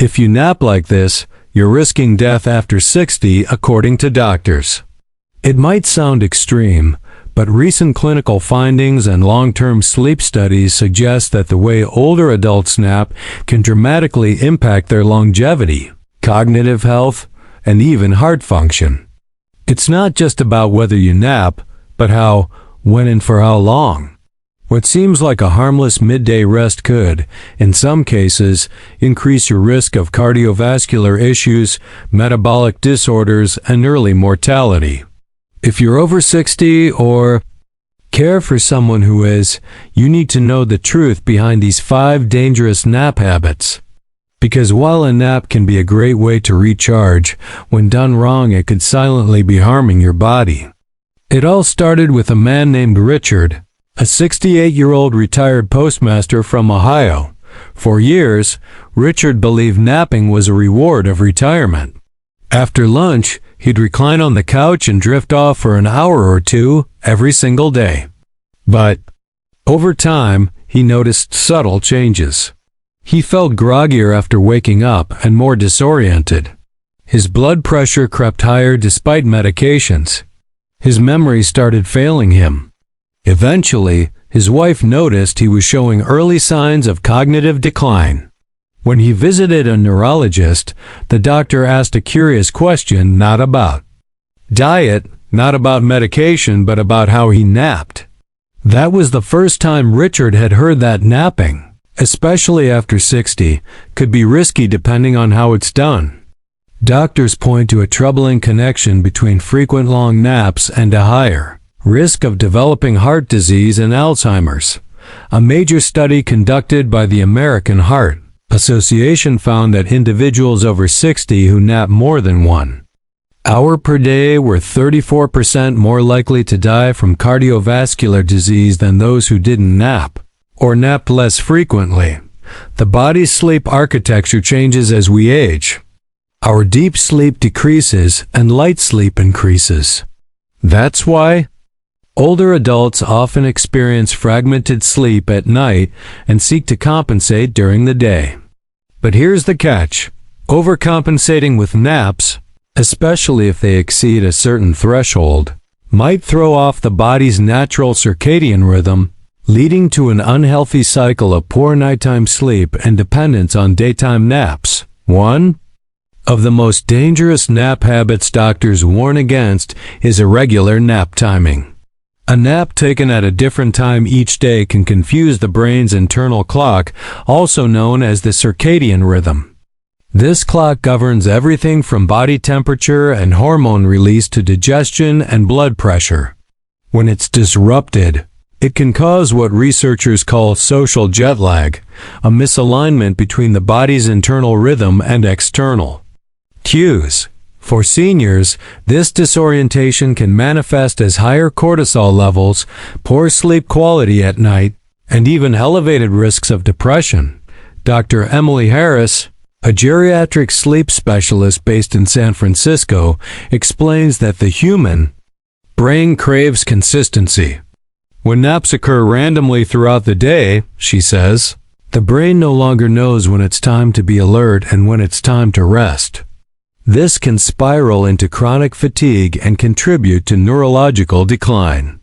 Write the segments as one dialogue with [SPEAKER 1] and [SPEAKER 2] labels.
[SPEAKER 1] If you nap like this, you're risking death after 60, according to doctors. It might sound extreme, but recent clinical findings and long-term sleep studies suggest that the way older adults nap can dramatically impact their longevity, cognitive health, and even heart function. It's not just about whether you nap, but how, when, and for how long. What seems like a harmless midday rest could, in some cases, increase your risk of cardiovascular issues, metabolic disorders, and early mortality. If you're over 60 or care for someone who is, you need to know the truth behind these 5 dangerous nap habits. Because while a nap can be a great way to recharge, when done wrong it could silently be harming your body. It all started with a man named Richard, a 68-year-old retired postmaster from Ohio. For years, Richard believed napping was a reward of retirement. After lunch, he'd recline on the couch and drift off for an hour or two every single day. But over time, he noticed subtle changes. He felt groggier after waking up and more disoriented. His blood pressure crept higher despite medications. His memory started failing him. Eventually, his wife noticed he was showing early signs of cognitive decline. When he visited a neurologist, the doctor asked a curious question not about diet, not about medication, but about how he napped. That was the first time Richard had heard that napping, especially after 60, could be risky depending on how it's done. Doctors point to a troubling connection between frequent long naps and a higher risk of developing heart disease and Alzheimer's. A major study conducted by the American Heart Association found that individuals over 60 who nap more than 1 hour per day were 34% more likely to die from cardiovascular disease than those who didn't nap, or napped less frequently. The body's sleep architecture changes as we age. Our deep sleep decreases and light sleep increases. That's why older adults often experience fragmented sleep at night and seek to compensate during the day. But here's the catch. Overcompensating with naps, especially if they exceed a certain threshold, might throw off the body's natural circadian rhythm, leading to an unhealthy cycle of poor nighttime sleep and dependence on daytime naps. One of the most dangerous nap habits doctors warn against is irregular nap timing. A nap taken at a different time each day can confuse the brain's internal clock, also known as the circadian rhythm. This clock governs everything from body temperature and hormone release to digestion and blood pressure. When it's disrupted, it can cause what researchers call social jet lag, a misalignment between the body's internal rhythm and external cues. For seniors, this disorientation can manifest as higher cortisol levels, poor sleep quality at night, and even elevated risks of depression. Dr. Emily Harris, a geriatric sleep specialist based in San Francisco, explains that the human brain craves consistency. When naps occur randomly throughout the day, she says, the brain no longer knows when it's time to be alert and when it's time to rest. This can spiral into chronic fatigue and contribute to neurological decline.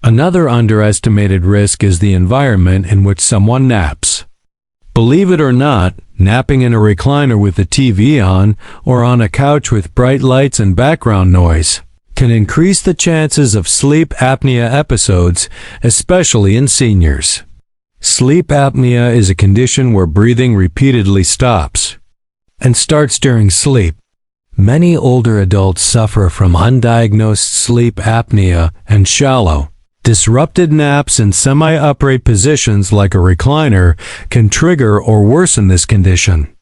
[SPEAKER 1] Another underestimated risk is the environment in which someone naps. Believe it or not, napping in a recliner with the TV on or on a couch with bright lights and background noise can increase the chances of sleep apnea episodes, especially in seniors. Sleep apnea is a condition where breathing repeatedly stops and starts during sleep. Many older adults suffer from undiagnosed sleep apnea, and shallow, disrupted naps in semi-upright positions like a recliner can trigger or worsen this condition.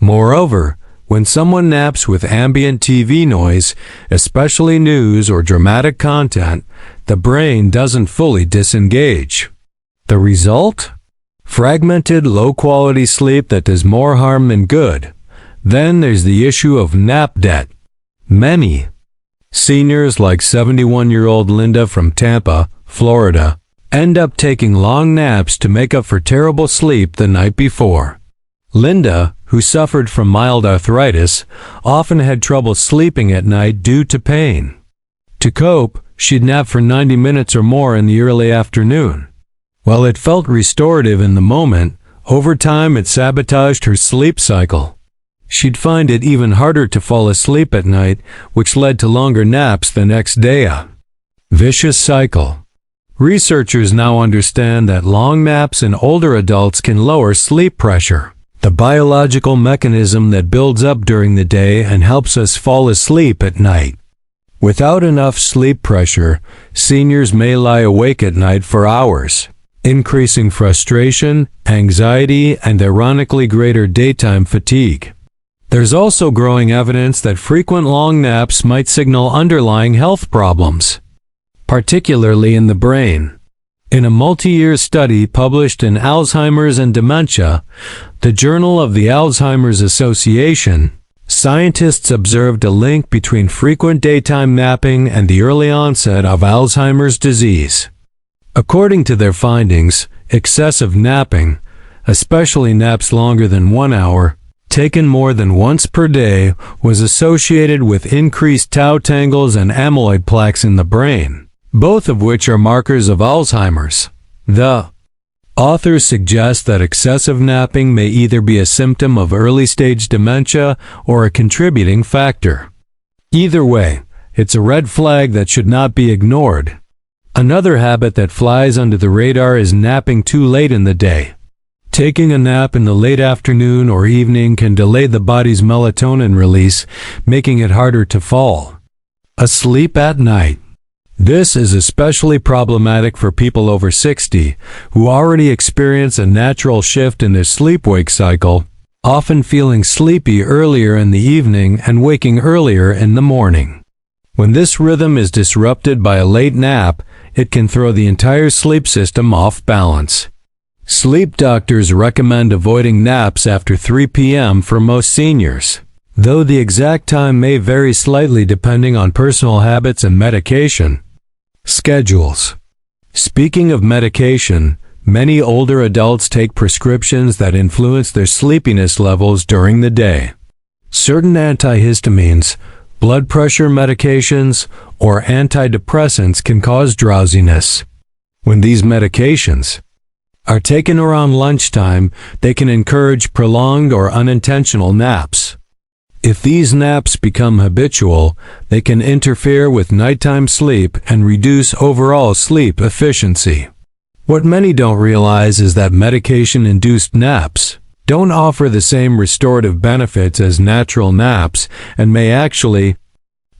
[SPEAKER 1] Moreover, when someone naps with ambient TV noise, especially news or dramatic content, the brain doesn't fully disengage. The result? Fragmented, low-quality sleep that does more harm than good. Then there's the issue of nap debt. Many seniors like 71-year-old Linda from Tampa, Florida, end up taking long naps to make up for terrible sleep the night before. Linda, who suffered from mild arthritis, often had trouble sleeping at night due to pain. To cope, she'd nap for 90 minutes or more in the early afternoon. While it felt restorative in the moment, over time it sabotaged her sleep cycle. She'd find it even harder to fall asleep at night, which led to longer naps the next day. A vicious cycle. Researchers now understand that long naps in older adults can lower sleep pressure, the biological mechanism that builds up during the day and helps us fall asleep at night. Without enough sleep pressure, seniors may lie awake at night for hours, increasing frustration, anxiety, and ironically greater daytime fatigue. There's also growing evidence that frequent long naps might signal underlying health problems, particularly in the brain. In a multi-year study published in Alzheimer's and Dementia, the Journal of the Alzheimer's Association, scientists observed a link between frequent daytime napping and the early onset of Alzheimer's disease. According to their findings, excessive napping, especially naps longer than 1 hour, taken more than once per day, was associated with increased tau tangles and amyloid plaques in the brain, both of which are markers of Alzheimer's. The authors suggest that excessive napping may either be a symptom of early-stage dementia or a contributing factor. Either way, it's a red flag that should not be ignored. Another habit that flies under the radar is napping too late in the day. Taking a nap in the late afternoon or evening can delay the body's melatonin release, making it harder to fall asleep at night. This is especially problematic for people over 60, who already experience a natural shift in their sleep-wake cycle, often feeling sleepy earlier in the evening and waking earlier in the morning. When this rhythm is disrupted by a late nap, it can throw the entire sleep system off balance. Sleep doctors recommend avoiding naps after 3 p.m. for most seniors, though the exact time may vary slightly depending on personal habits and medication schedules. Speaking of medication, many older adults take prescriptions that influence their sleepiness levels during the day. Certain antihistamines, blood pressure medications, or antidepressants can cause drowsiness. When these medications are taken around lunchtime, they can encourage prolonged or unintentional naps. If these naps become habitual, they can interfere with nighttime sleep and reduce overall sleep efficiency. What many don't realize is that medication-induced naps don't offer the same restorative benefits as natural naps and may actually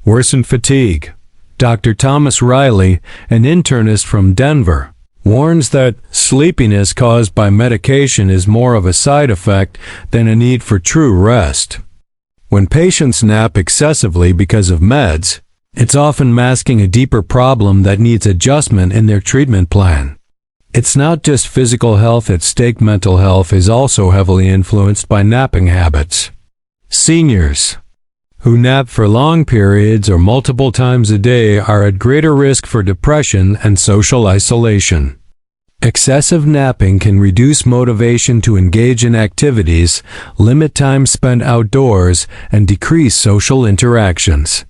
[SPEAKER 1] worsen fatigue. Dr. Thomas Riley, an internist from Denver, warns that sleepiness caused by medication is more of a side effect than a need for true rest. When patients nap excessively because of meds, it's often masking a deeper problem that needs adjustment in their treatment plan. It's not just physical health at stake. Mental health is also heavily influenced by napping habits. Seniors who nap for long periods or multiple times a day are at greater risk for depression and social isolation. Excessive napping can reduce motivation to engage in activities, limit time spent outdoors, and decrease social interactions.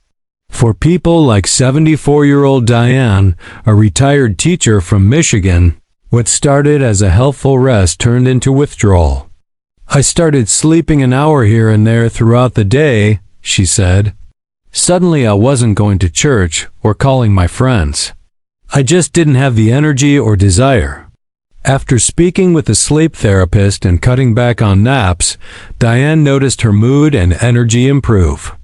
[SPEAKER 1] For people like 74-year-old Diane, a retired teacher from Michigan, what started as a helpful rest turned into withdrawal. "I started sleeping an hour here and there throughout the day," she said. "Suddenly I wasn't going to church or calling my friends. I just didn't have the energy or desire." After speaking with a sleep therapist and cutting back on naps, Diane noticed her mood and energy improve.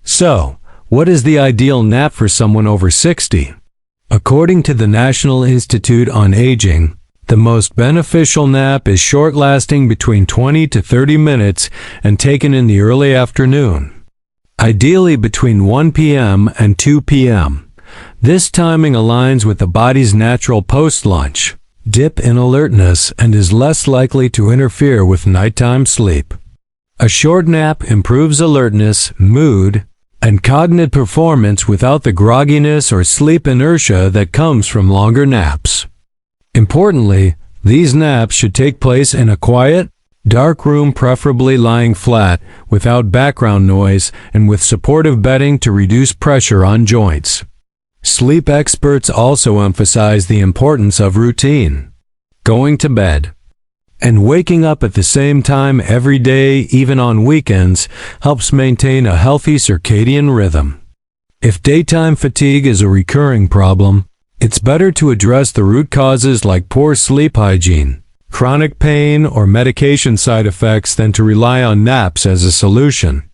[SPEAKER 1] So, what is the ideal nap for someone over 60? According to the National Institute on Aging, the most beneficial nap is short-lasting between 20 to 30 minutes and taken in the early afternoon, ideally between 1 p.m. and 2 p.m. This timing aligns with the body's natural post-lunch dip in alertness and is less likely to interfere with nighttime sleep. A short nap improves alertness, mood, and cognitive performance without the grogginess or sleep inertia that comes from longer naps. Importantly, these naps should take place in a quiet, Dark room, preferably lying flat, without background noise, and with supportive bedding to reduce pressure on joints. Sleep experts also emphasize the importance of routine. Going to bed and waking up at the same time every day, even on weekends, helps maintain a healthy circadian rhythm. If daytime fatigue is a recurring problem, it's better to address the root causes like poor sleep hygiene, chronic pain, or medication side effects than to rely on naps as a solution.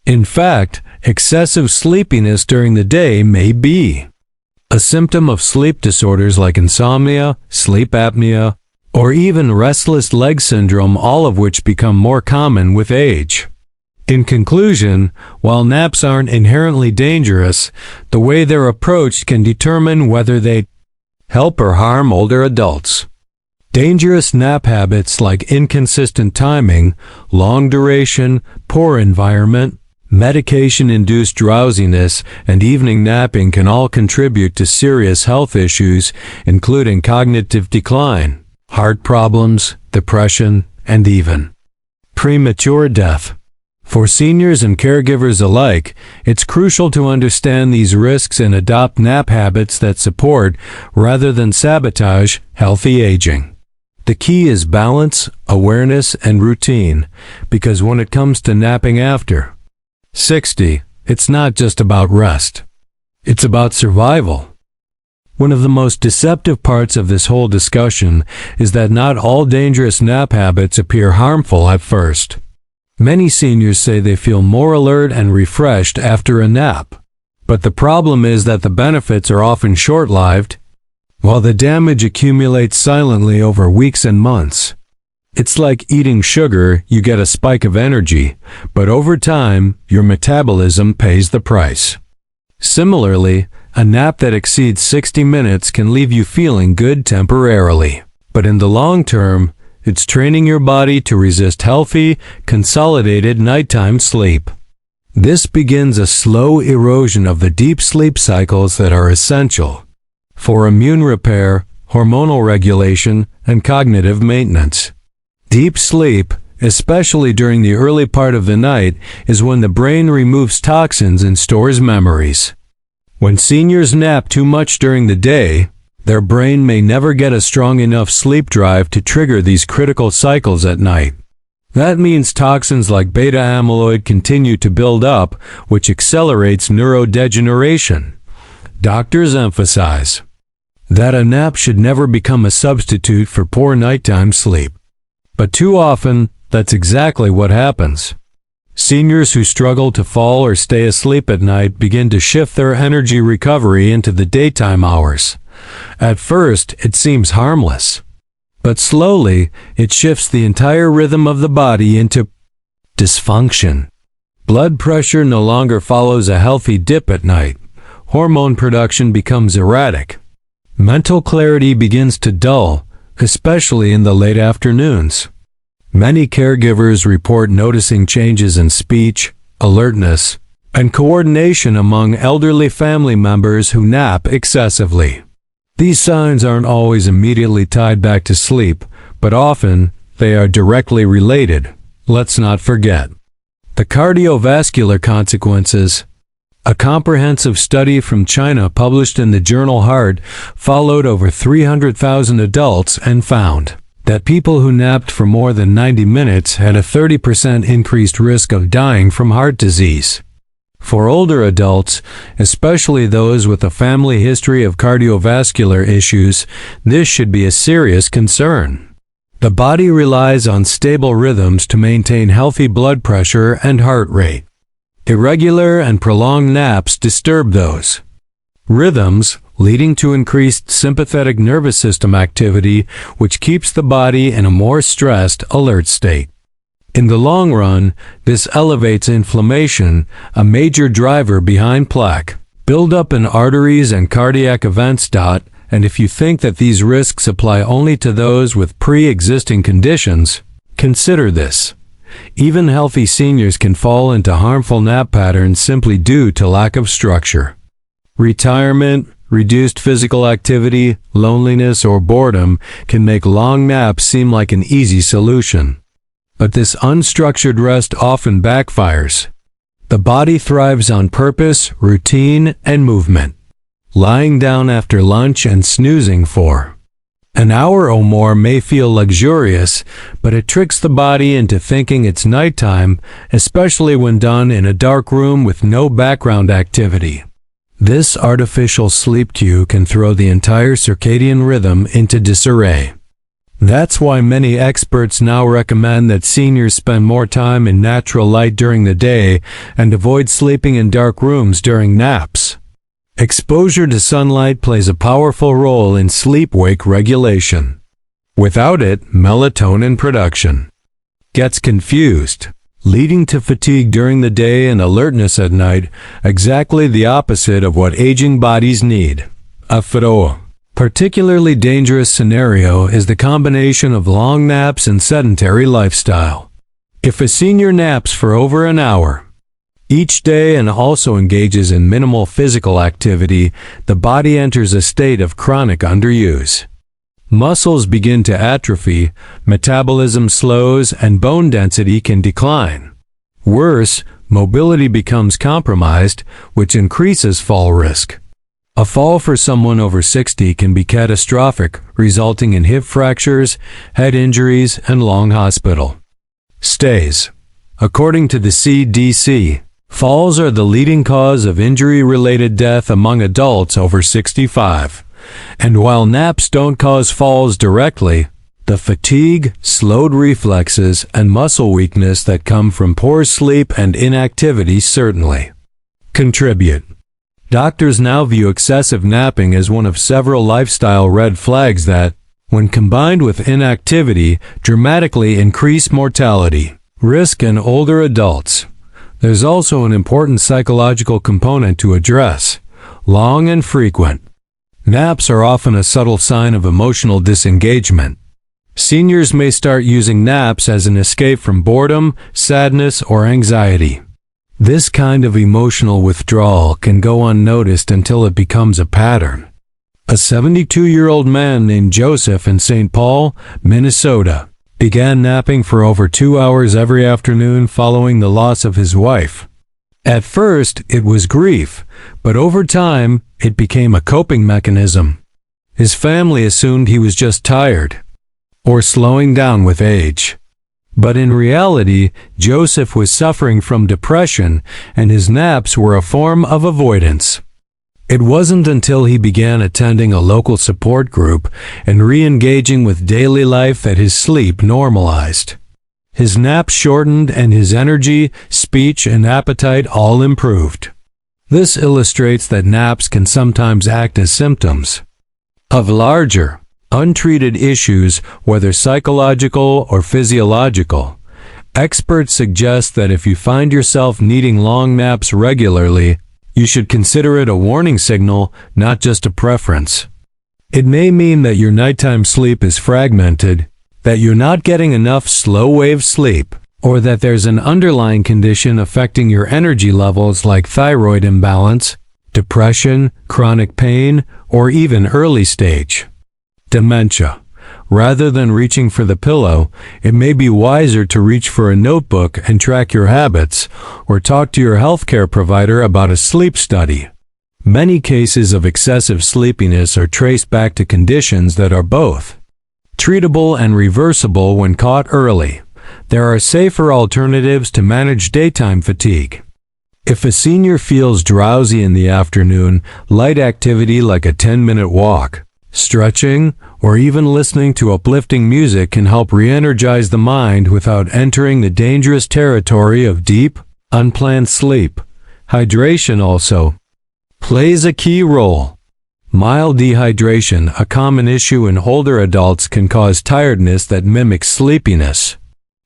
[SPEAKER 1] In fact, excessive sleepiness during the day may be a symptom of sleep disorders like insomnia, sleep apnea, or even restless leg syndrome, all of which become more common with age. In conclusion, while naps aren't inherently dangerous, the way they're approached can determine whether they help or harm older adults. Dangerous nap habits like inconsistent timing, long duration, poor environment, medication-induced drowsiness, and evening napping can all contribute to serious health issues, including cognitive decline, heart problems, depression, and even premature death. For seniors and caregivers alike, it's crucial to understand these risks and adopt nap habits that support, rather than sabotage, healthy aging. The key is balance, awareness, and routine, because when it comes to napping after 60, it's not just about rest. It's about survival. One of the most deceptive parts of this whole discussion is that not all dangerous nap habits appear harmful at first. Many seniors say they feel more alert and refreshed after a nap. But the problem is that the benefits are often short-lived, while the damage accumulates silently over weeks and months. It's like eating sugar. You get a spike of energy, but over time, your metabolism pays the price. Similarly, a nap that exceeds 60 minutes can leave you feeling good temporarily, but in the long term, it's training your body to resist healthy, consolidated nighttime sleep. This begins a slow erosion of the deep sleep cycles that are essential for immune repair, hormonal regulation, and cognitive maintenance. Deep sleep, especially during the early part of the night, is when the brain removes toxins and stores memories. When seniors nap too much during the day, their brain may never get a strong enough sleep drive to trigger these critical cycles at night. That means toxins like beta amyloid continue to build up, which accelerates neurodegeneration. Doctors emphasize that a nap should never become a substitute for poor nighttime sleep. But too often, that's exactly what happens. Seniors who struggle to fall or stay asleep at night begin to shift their energy recovery into the daytime hours. At first, it seems harmless, but slowly, it shifts the entire rhythm of the body into dysfunction. Blood pressure no longer follows a healthy dip at night. Hormone production becomes erratic. Mental clarity begins to dull, especially in the late afternoons. Many caregivers report noticing changes in speech, alertness, and coordination among elderly family members who nap excessively. These signs aren't always immediately tied back to sleep, but often they are directly related. Let's not forget the cardiovascular consequences. A comprehensive study from China published in the journal Heart followed over 300,000 adults and found that people who napped for more than 90 minutes had a 30% increased risk of dying from heart disease. For older adults, especially those with a family history of cardiovascular issues, this should be a serious concern. The body relies on stable rhythms to maintain healthy blood pressure and heart rate. Irregular and prolonged naps disturb those rhythms, leading to increased sympathetic nervous system activity, which keeps the body in a more stressed, alert state. In the long run, this elevates inflammation, a major driver behind plaque buildup in arteries and cardiac events. And if you think that these risks apply only to those with pre-existing conditions, consider this. Even healthy seniors can fall into harmful nap patterns simply due to lack of structure. Retirement, reduced physical activity, loneliness, or boredom can make long naps seem like an easy solution. But this unstructured rest often backfires. The body thrives on purpose, routine, and movement. Lying down after lunch and snoozing for an hour or more may feel luxurious, but it tricks the body into thinking it's nighttime, especially when done in a dark room with no background activity. This artificial sleep cue can throw the entire circadian rhythm into disarray. That's why many experts now recommend that seniors spend more time in natural light during the day and avoid sleeping in dark rooms during naps. Exposure to sunlight plays a powerful role in sleep-wake regulation. Without it, melatonin production gets confused, leading to fatigue during the day and alertness at night, exactly the opposite of what aging bodies need. A particularly dangerous scenario is the combination of long naps and sedentary lifestyle. If a senior naps for over an hour each day and also engages in minimal physical activity, the body enters a state of chronic underuse. Muscles begin to atrophy, metabolism slows, and bone density can decline. Worse, mobility becomes compromised, which increases fall risk. A fall for someone over 60 can be catastrophic, resulting in hip fractures, head injuries, and long hospital stays. According to the CDC, falls are the leading cause of injury-related death among adults over 65. And while naps don't cause falls directly, the fatigue, slowed reflexes, and muscle weakness that come from poor sleep and inactivity certainly contribute. Doctors now view excessive napping as one of several lifestyle red flags that, when combined with inactivity, dramatically increase mortality risk in older adults. There's also an important psychological component to address: long and frequent naps are often a subtle sign of emotional disengagement. Seniors may start using naps as an escape from boredom, sadness, or anxiety. This kind of emotional withdrawal can go unnoticed until it becomes a pattern. A 72-year-old man named Joseph in St. Paul, Minnesota, began napping for over 2 hours every afternoon following the loss of his wife. At first, it was grief, but over time, it became a coping mechanism. His family assumed he was just tired, or slowing down with age. But in reality, Joseph was suffering from depression, and his naps were a form of avoidance. It wasn't until he began attending a local support group and re-engaging with daily life that his sleep normalized. His naps shortened and his energy, speech, and appetite all improved. This illustrates that naps can sometimes act as symptoms of larger, untreated issues, whether psychological or physiological. Experts suggest that if you find yourself needing long naps regularly, you should consider it a warning signal, not just a preference. It may mean that your nighttime sleep is fragmented, that you're not getting enough slow-wave sleep, or that there's an underlying condition affecting your energy levels like thyroid imbalance, depression, chronic pain, or even early-stage dementia. Rather than reaching for the pillow, it may be wiser to reach for a notebook and track your habits, or talk to your healthcare provider about a sleep study. Many cases of excessive sleepiness are traced back to conditions that are both treatable and reversible when caught early. There are safer alternatives to manage daytime fatigue. If a senior feels drowsy in the afternoon, light activity like a 10-minute walk, stretching, or even listening to uplifting music can help re-energize the mind without entering the dangerous territory of deep, unplanned sleep. Hydration also plays a key role. Mild dehydration, a common issue in older adults, can cause tiredness that mimics sleepiness.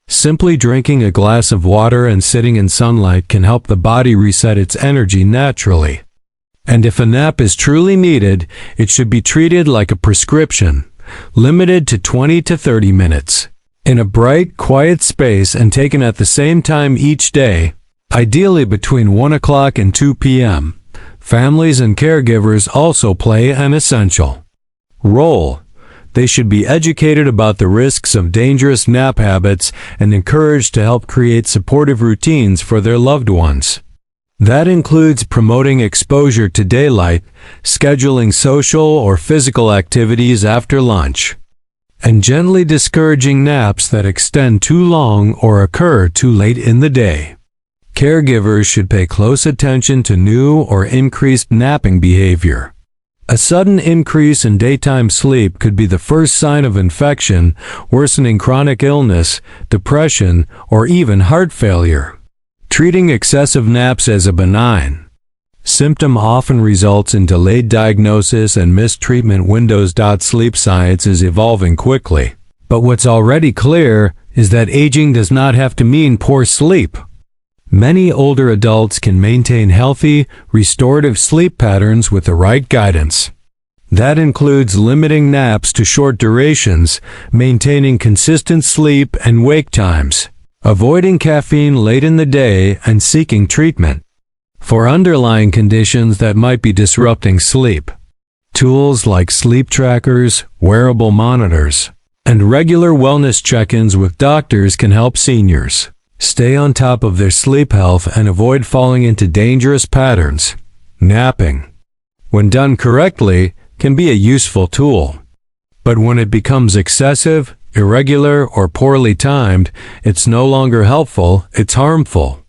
[SPEAKER 1] Simply drinking a glass of water and sitting in sunlight can help the body reset its energy naturally. And if a nap is truly needed, it should be treated like a prescription, limited to 20 to 30 minutes, in a bright, quiet space and taken at the same time each day, ideally between 1 o'clock and 2 p.m. Families and caregivers also play an essential role. They should be educated about the risks of dangerous nap habits and encouraged to help create supportive routines for their loved ones. That includes promoting exposure to daylight, scheduling social or physical activities after lunch, and gently discouraging naps that extend too long or occur too late in the day. Caregivers should pay close attention to new or increased napping behavior. A sudden increase in daytime sleep could be the first sign of infection, worsening chronic illness, depression, or even heart failure. Treating excessive naps as a benign symptom often results in delayed diagnosis and missed treatment windows. Sleep science is evolving quickly, but what's already clear is that aging does not have to mean poor sleep. Many older adults can maintain healthy, restorative sleep patterns with the right guidance. That includes limiting naps to short durations, maintaining consistent sleep and wake times, avoiding caffeine late in the day, and seeking treatment for underlying conditions that might be disrupting sleep. Tools like sleep trackers, wearable monitors, and regular wellness check-ins with doctors can help seniors stay on top of their sleep health and avoid falling into dangerous patterns. Napping, when done correctly, can be a useful tool. But when it becomes excessive, irregular, or poorly timed, it's no longer helpful, it's harmful.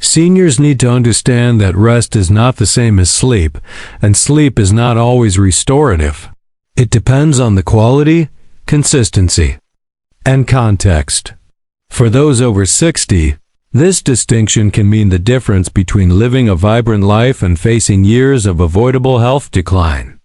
[SPEAKER 1] Seniors need to understand that rest is not the same as sleep, and sleep is not always restorative. It depends on the quality, consistency, and context. For those over 60, this distinction can mean the difference between living a vibrant life and facing years of avoidable health decline.